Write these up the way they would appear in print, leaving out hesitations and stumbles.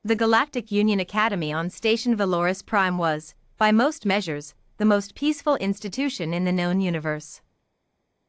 The Galactic Union Academy on Station Valoris Prime was, by most measures, the most peaceful institution in the known universe.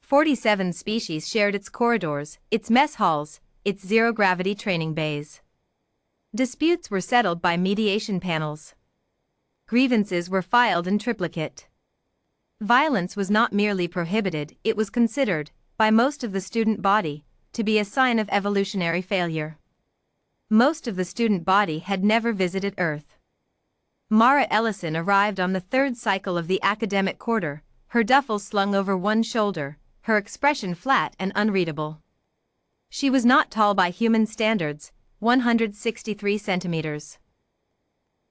47 species shared its corridors, its mess halls, its zero-gravity training bays. Disputes were settled by mediation panels. Grievances were filed in triplicate. Violence was not merely prohibited, it was considered, by most of the student body, to be a sign of evolutionary failure. Most of the student body had never visited Earth. Mara Ellison arrived on the third cycle of the academic quarter, her duffel slung over one shoulder, her expression flat and unreadable. She was not tall by human standards, 163 centimeters.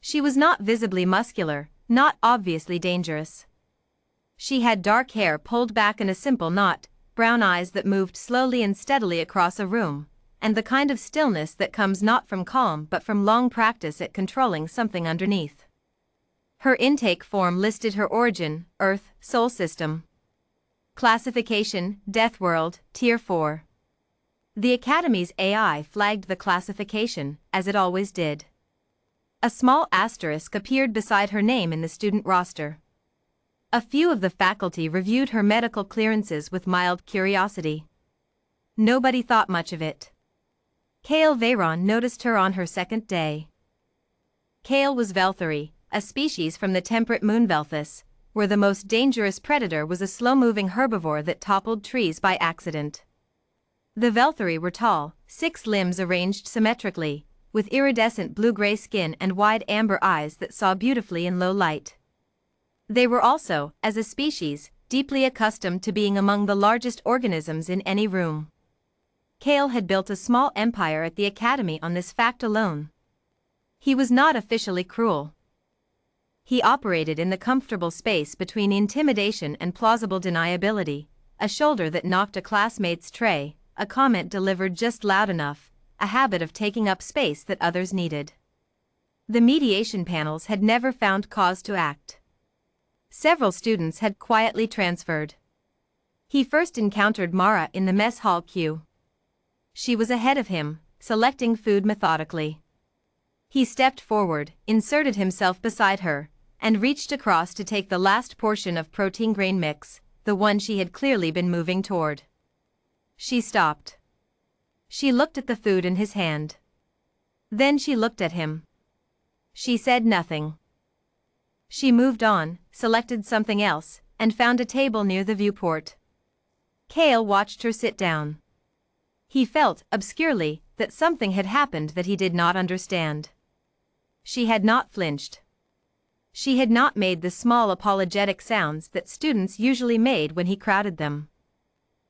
She was not visibly muscular, not obviously dangerous. She had dark hair pulled back in a simple knot, brown eyes that moved slowly and steadily across a room, and the kind of stillness that comes not from calm but from long practice at controlling something underneath. Her intake form listed her origin, Earth, Sol System. Classification, Deathworld, Tier 4. The Academy's AI flagged the classification, as it always did. A small asterisk appeared beside her name in the student roster. A few of the faculty reviewed her medical clearances with mild curiosity. Nobody thought much of it. Kale Veyron noticed her on her second day. Kale was Velthari, a species from the temperate moon Velthus, where the most dangerous predator was a slow-moving herbivore that toppled trees by accident. The Velthari were tall, 6 limbs arranged symmetrically, with iridescent blue-gray skin and wide amber eyes that saw beautifully in low light. They were also, as a species, deeply accustomed to being among the largest organisms in any room. Kale had built a small empire at the Academy on this fact alone. He was not officially cruel. He operated in the comfortable space between intimidation and plausible deniability, a shoulder that knocked a classmate's tray, a comment delivered just loud enough, a habit of taking up space that others needed. The mediation panels had never found cause to act. Several students had quietly transferred. He first encountered Mara in the mess hall queue. She was ahead of him, selecting food methodically. He stepped forward, inserted himself beside her, and reached across to take the last portion of protein grain mix, the one she had clearly been moving toward. She stopped. She looked at the food in his hand. Then she looked at him. She said nothing. She moved on, selected something else, and found a table near the viewport. Kale watched her sit down. He felt, obscurely, that something had happened that he did not understand. She had not flinched. She had not made the small apologetic sounds that students usually made when he crowded them.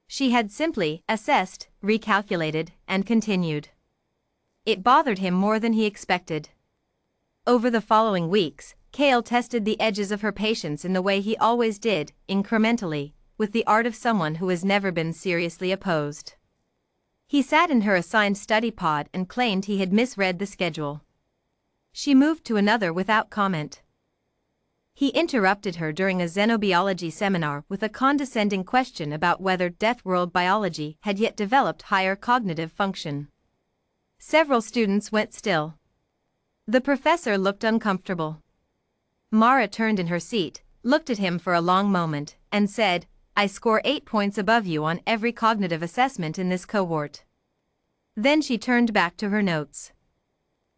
She had simply assessed, recalculated, and continued. It bothered him more than he expected. Over the following weeks, Kale tested the edges of her patience in the way he always did, incrementally, with the art of someone who has never been seriously opposed. He sat in her assigned study pod and claimed he had misread the schedule. She moved to another without comment. He interrupted her during a xenobiology seminar with a condescending question about whether Deathworld biology had yet developed higher cognitive function. Several students went still. The professor looked uncomfortable. Mara turned in her seat, looked at him for a long moment, and said, "I score 8 points above you on every cognitive assessment in this cohort." Then she turned back to her notes.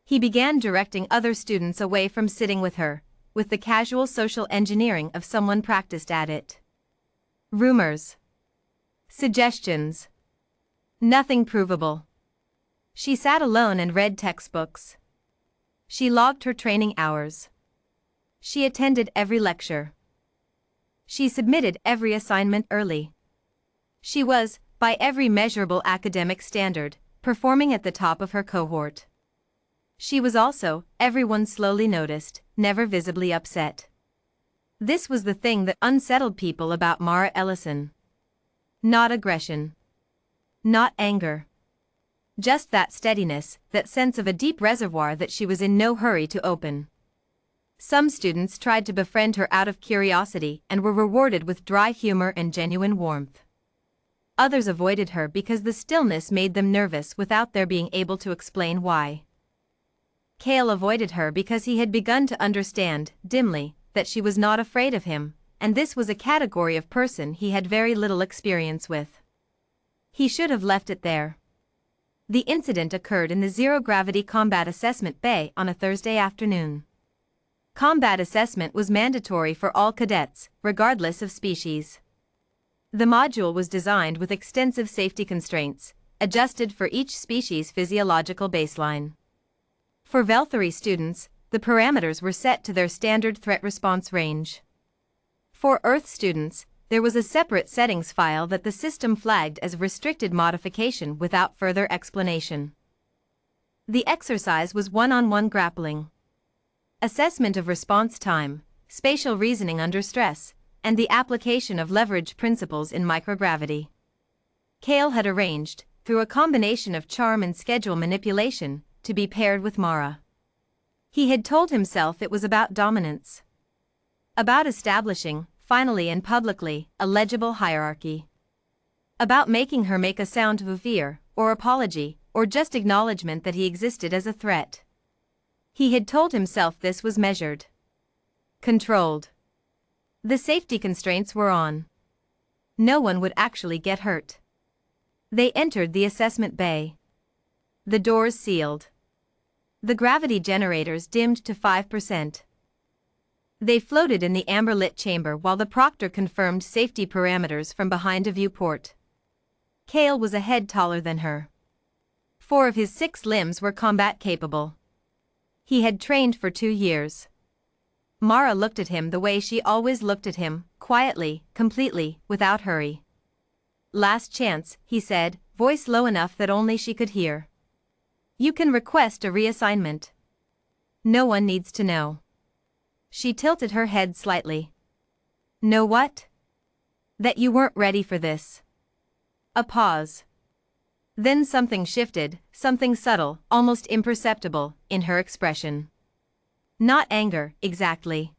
He began directing other students away from sitting with her, with the casual social engineering of someone practiced at it. Rumors. Suggestions. Nothing provable. She sat alone and read textbooks. She logged her training hours. She attended every lecture. She submitted every assignment early. She was, by every measurable academic standard, performing at the top of her cohort. She was also, everyone slowly noticed, never visibly upset. This was the thing that unsettled people about Mara Ellison. Not aggression. Not anger. Just that steadiness, that sense of a deep reservoir that she was in no hurry to open. Some students tried to befriend her out of curiosity and were rewarded with dry humor and genuine warmth. Others avoided her because the stillness made them nervous without their being able to explain why. Cale avoided her because he had begun to understand, dimly, that she was not afraid of him, and this was a category of person he had very little experience with. He should have left it there. The incident occurred in the zero-gravity combat assessment bay on a Thursday afternoon. Combat assessment was mandatory for all cadets, regardless of species. The module was designed with extensive safety constraints, adjusted for each species' physiological baseline. For Valkyrie students, the parameters were set to their standard threat response range. For Earth students, there was a separate settings file that the system flagged as restricted modification without further explanation. The exercise was one-on-one grappling. Assessment of response time, spatial reasoning under stress, and the application of leverage principles in microgravity. Cale had arranged, through a combination of charm and schedule manipulation, to be paired with Mara. He had told himself it was about dominance. About establishing, finally and publicly, a legible hierarchy. About making her make a sound of fear, or apology, or just acknowledgement that he existed as a threat. He had told himself this was measured. Controlled. The safety constraints were on. No one would actually get hurt. They entered the assessment bay. The doors sealed. The gravity generators dimmed to 5%. They floated in the amber-lit chamber while the proctor confirmed safety parameters from behind a viewport. Cale was a head taller than her. 4 of his 6 limbs were combat-capable. He had trained for 2 years. Mara looked at him the way she always looked at him, quietly, completely, without hurry. "Last chance," he said, voice low enough that only she could hear. "You can request a reassignment. No one needs to know." She tilted her head slightly. "Know what?" "That you weren't ready for this." A pause. Then something shifted, something subtle, almost imperceptible, in her expression. Not anger, exactly.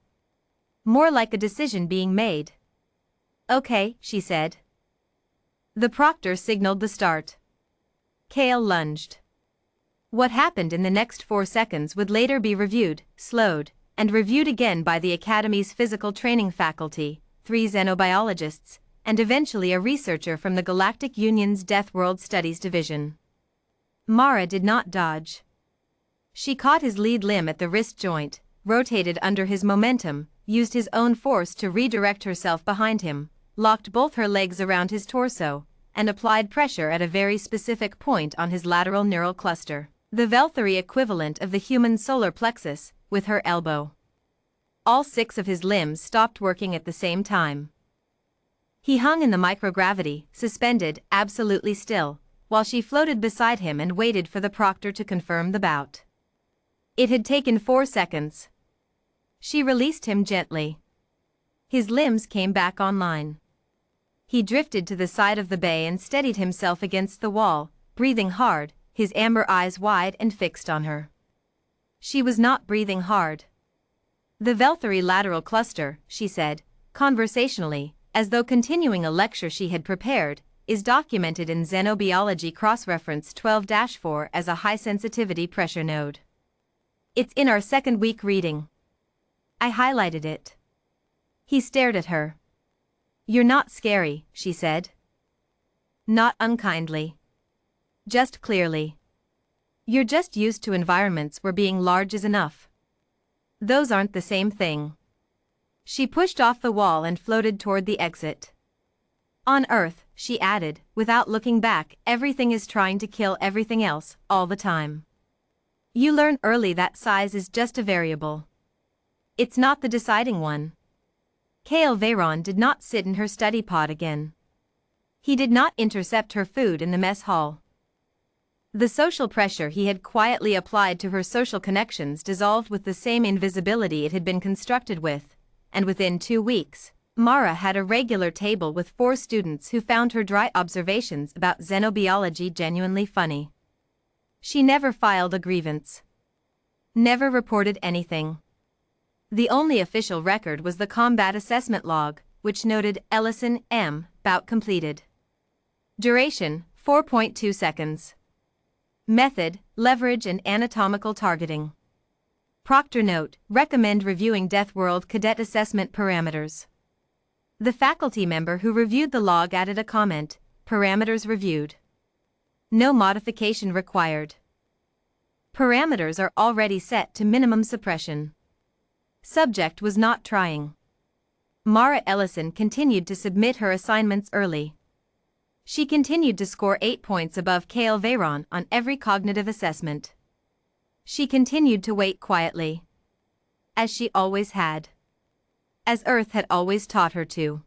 More like a decision being made. "Okay," she said. The proctor signaled the start. Cale lunged. What happened in the next 4 seconds would later be reviewed, slowed, and reviewed again by the Academy's physical training faculty, 3 xenobiologists, and eventually a researcher from the Galactic Union's Deathworld Studies Division. Mara did not dodge. She caught his lead limb at the wrist joint, rotated under his momentum, used his own force to redirect herself behind him, locked both her legs around his torso, and applied pressure at a very specific point on his lateral neural cluster, the Valkyrie equivalent of the human solar plexus, with her elbow. All 6 of his limbs stopped working at the same time. He hung in the microgravity, suspended, absolutely still, while she floated beside him and waited for the proctor to confirm the bout. It had taken 4 seconds. She released him gently. His limbs came back online. He drifted to the side of the bay and steadied himself against the wall, breathing hard, his amber eyes wide and fixed on her. She was not breathing hard. "The Valkyrie lateral cluster," she said, conversationally, as though continuing a lecture she had prepared, "is documented in Xenobiology Cross-Reference 12-4 as a high-sensitivity pressure node. It's in our 2nd week reading. I highlighted it." He stared at her. "You're not scary," she said. Not unkindly. Just clearly. "You're just used to environments where being large is enough. Those aren't the same thing." She pushed off the wall and floated toward the exit. "On Earth," she added, without looking back, "everything is trying to kill everything else, all the time. You learn early that size is just a variable. It's not the deciding one." Cale Veyron did not sit in her study pod again. He did not intercept her food in the mess hall. The social pressure he had quietly applied to her social connections dissolved with the same invisibility it had been constructed with, and within 2 weeks, Mara had a regular table with 4 students who found her dry observations about xenobiology genuinely funny. She never filed a grievance. Never reported anything. The only official record was the combat assessment log, which noted Ellison M. bout completed. Duration, 4.2 seconds. Method, leverage and anatomical targeting. Proctor note, recommend reviewing Deathworld cadet assessment parameters. The faculty member who reviewed the log added a comment, parameters reviewed. No modification required. Parameters are already set to minimum suppression. Subject was not trying. Mara Ellison continued to submit her assignments early. She continued to score 8 points above Kale Veyron on every cognitive assessment. She continued to wait quietly. As she always had. As Earth had always taught her to.